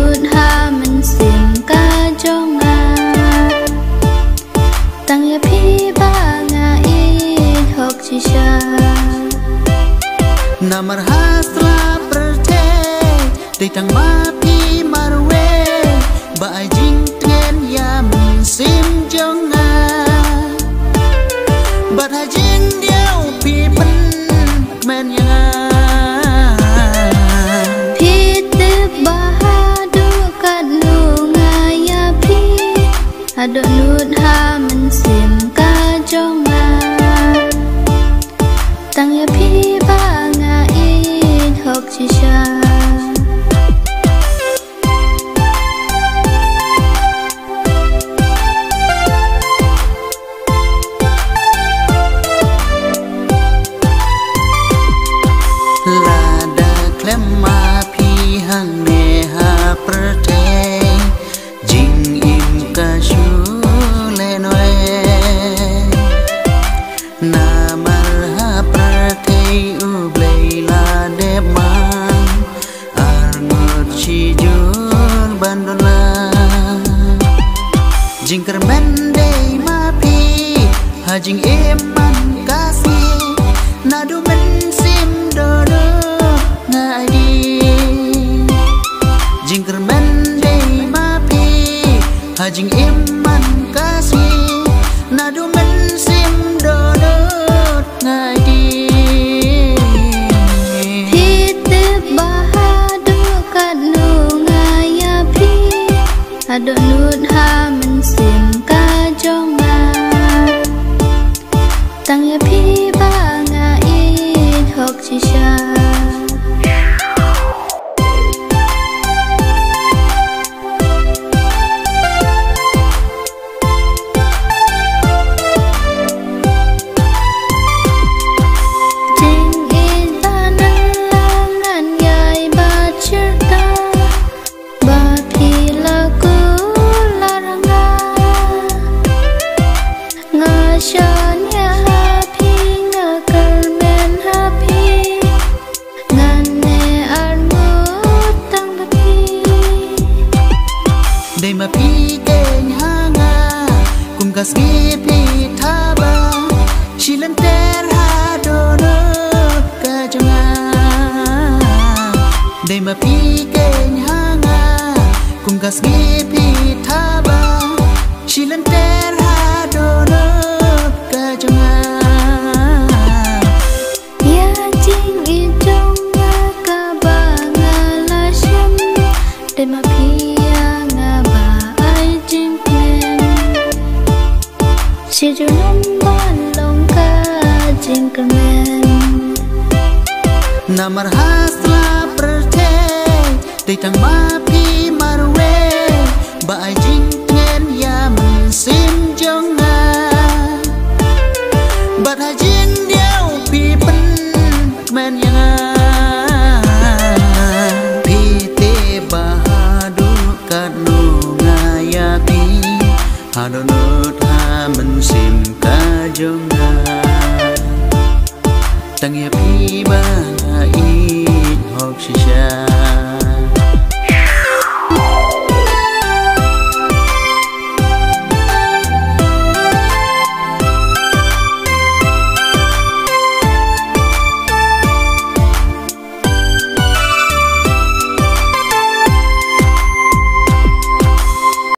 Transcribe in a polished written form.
nút ha mình sim ca cho nga tăng ya phi ba nga ít học chi cha namar hasla perte di tang ma pi marwe ba jing tien ya mình sim cho nga ba ha jing điêu pi pen men ya ada nut ha mình sim ca cho nga tăng ya phi ba nga ít học chi cha la da klem ma phi hang ne ha prate jing im ka shu le noe na mar ha prate u blei la de ma ar ngot chi jur bandona jing kermen de ma phi ha jing em man ka si na du men sim do do ngai di jing kermen de ma phi ha jing em man ka si na du men sim do do ngai di phi te ba ha du ka nu ngai ya phi ada nut ha mình sim ca cho nga tăng ya phi ba nga ít học chi cha de ma pi keng hanga kum gas gi pi thaba shilan ter ha do no ka janga de ma pi keng hanga kum gas gi pi thaba shilan ter ha do no ka janga ya jing in trong ka ba nga la sham de ma phi chỉ cho năm ban lòng ca jing kermen namar hasla perte di tang ma pi marwe ba jing tien ya mình sim cho nga ba ha jing điêu pi pen men ya pi te ba ha du ka nu nga ya pi ha do nut ha mình sim ka jo nga tăng ya pi ba ít học chi cha